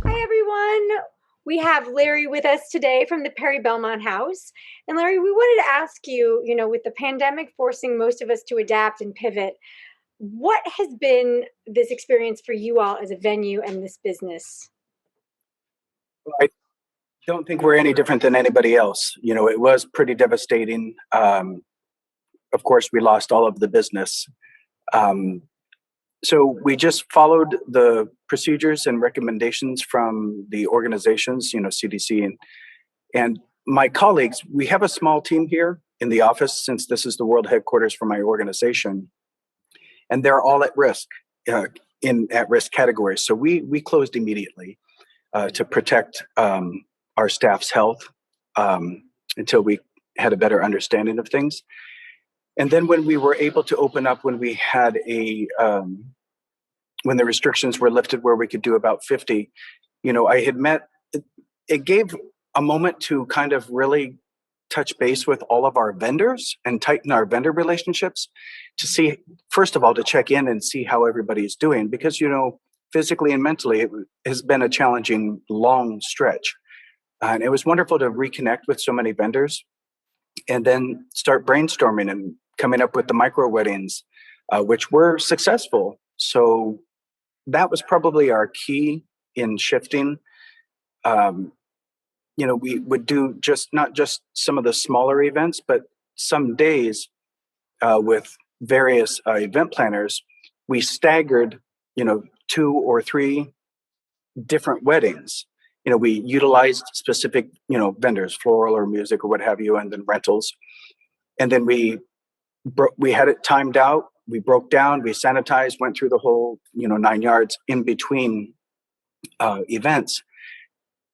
Hi, everyone. We have Larry with us today from the Perry-Belmont House. And Larry, we wanted to ask you, with the pandemic forcing most of us to adapt and pivot, what has been this experience for you all as a venue and this business? I don't think we're any different than anybody else. It was pretty devastating. Of course, we lost all of the business. Um, so we just followed the procedures and recommendations from the organizations, CDC and my colleagues. We have a small team here in the office since this is the world headquarters for my organization, and they're all at risk, in at-risk categories. So we closed immediately to protect our staff's health until we had a better understanding of things. And then when we were able to open up, when we had when the restrictions were lifted where we could do about 50, I had it gave a moment to kind of really touch base with all of our vendors and tighten our vendor relationships to see, first of all, to check in and see how everybody is doing, because, physically and mentally, it has been a challenging, long stretch. And it was wonderful to reconnect with so many vendors and then start brainstorming and coming up with the micro weddings, which were successful. So that was probably our key in shifting. We would do not just some of the smaller events, but some days with various event planners, we staggered, 2 or 3 different weddings. We utilized specific, vendors, floral or music or what have you, and then rentals. And then we had it timed out. We broke down, we sanitized, went through the whole, 9 yards in between events,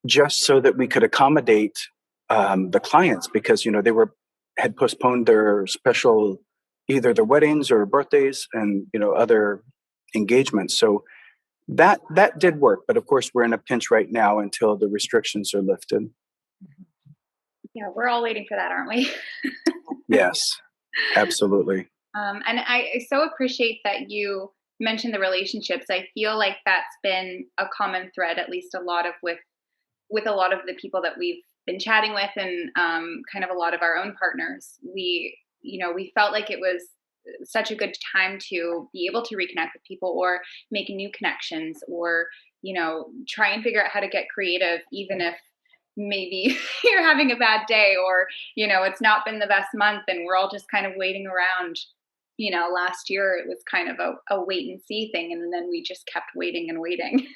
just so that we could accommodate the clients, because, they had postponed their special, either their weddings or birthdays and, other engagements. So that did work, but of course we're in a pinch right now until the restrictions are lifted. Yeah, we're all waiting for that, aren't we? Yes, absolutely. And I so appreciate that you mentioned the relationships. I feel like that's been a common thread, at least a lot of with a lot of the people that we've been chatting with, and kind of a lot of our own partners. We felt like it was such a good time to be able to reconnect with people or make new connections, or try and figure out how to get creative, even if maybe you're having a bad day, or it's not been the best month and we're all just kind of waiting around. Last year it was kind of a wait and see thing, and then we just kept waiting and waiting.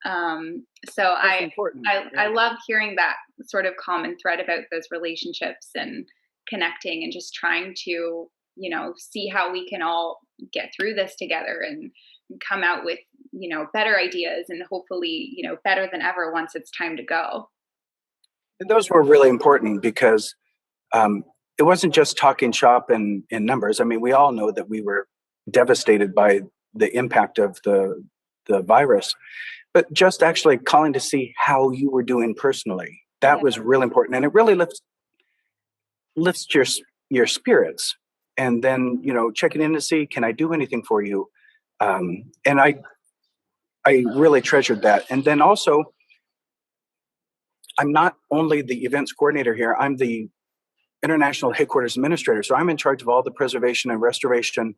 So I love hearing that sort of common thread about those relationships and connecting and just trying to see how we can all get through this together and come out with better ideas, and hopefully better than ever once it's time to go. And those were really important because it wasn't just talking shop in numbers. I mean, we all know that we were devastated by the impact of the virus, but just actually calling to see how you were doing personally, that was really important, and it really lifts your spirits. And then checking in to see, can I do anything for you? And I really treasured that. And then also, I'm not only the events coordinator here, I'm the international headquarters administrator. So I'm in charge of all the preservation and restoration.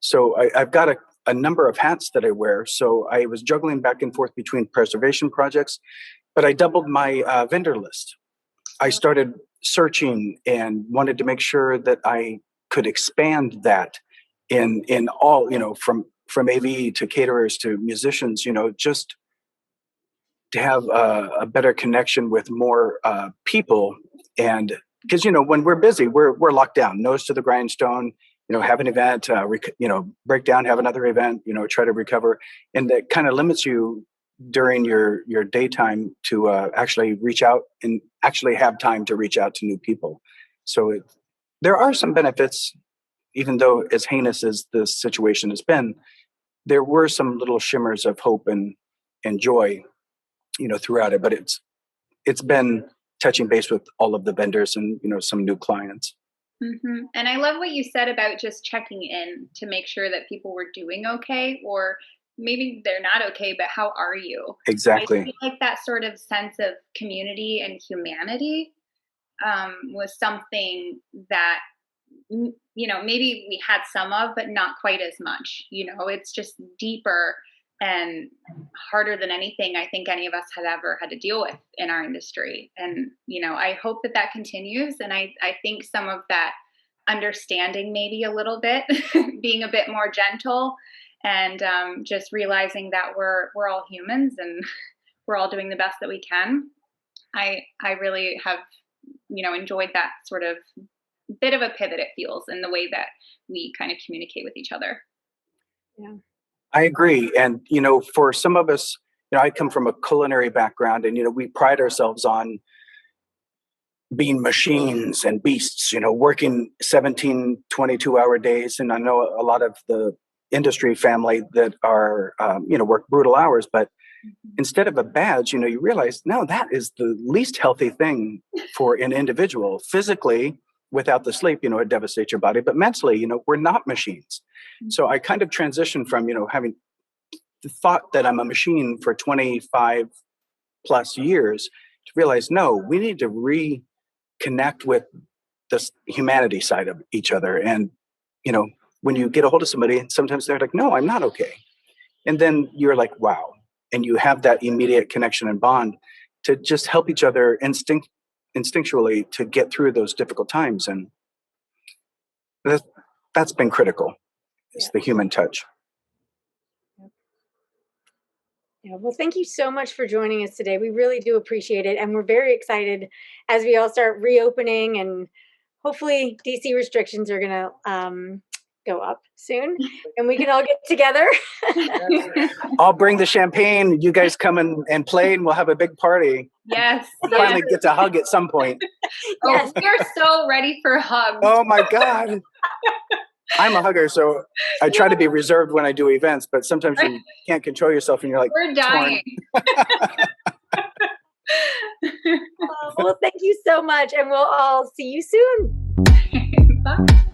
So I've got a number of hats that I wear. So I was juggling back and forth between preservation projects, but I doubled my vendor list. I started searching and wanted to make sure that I could expand that in all, from AV to caterers to musicians, just to have a better connection with more people. And because when we're busy, we're locked down, nose to the grindstone. Have an event, break down, have another event, try to recover, and that kind of limits you during your daytime to actually reach out and actually have time to reach out to new people. So there are some benefits, even though as heinous as the situation has been, there were some little shimmers of hope and joy, throughout it. But it's been touching base with all of the vendors and some new clients. And I love what you said about just checking in to make sure that people were doing okay, or maybe they're not okay, but how are you? I Exactly. feel like that sort of sense of community and humanity was something that maybe we had some of, but not quite as much. It's just deeper and harder than anything I think any of us have ever had to deal with in our industry. And, I hope that that continues. And I think some of that understanding, maybe a little bit, being a bit more gentle, and just realizing that we're all humans and we're all doing the best that we can. I really have, enjoyed that sort of bit of a pivot, it feels, in the way that we kind of communicate with each other. Yeah. I agree. And, for some of us, I come from a culinary background, and, we pride ourselves on being machines and beasts, working 17, 22-hour days. And I know a lot of the industry family that are, work brutal hours, but instead of a badge, you realize, no, that is the least healthy thing for an individual. Physically, without the sleep, it devastates your body, but mentally, we're not machines. So I kind of transitioned from, having the thought that I'm a machine for 25 plus years to realize, no, we need to reconnect with this humanity side of each other. And, when you get a hold of somebody, sometimes they're like, no, I'm not okay. And then you're like, wow. And you have that immediate connection and bond to just help each other instinctually to get through those difficult times. And that's been critical. It's Yeah. the human touch. Yeah, well, thank you so much for joining us today. We really do appreciate it. And we're very excited as we all start reopening, and hopefully DC restrictions are going to go up soon and we can all get together. I'll bring the champagne. You guys come and play, and we'll have a big party. Yes. We'll finally get to hug at some point. Yes. We are so ready for hugs. Oh my God. I'm a hugger, so I try to be reserved when I do events, but sometimes you can't control yourself and you're like, we're dying. Well, thank you so much, and we'll all see you soon. Bye.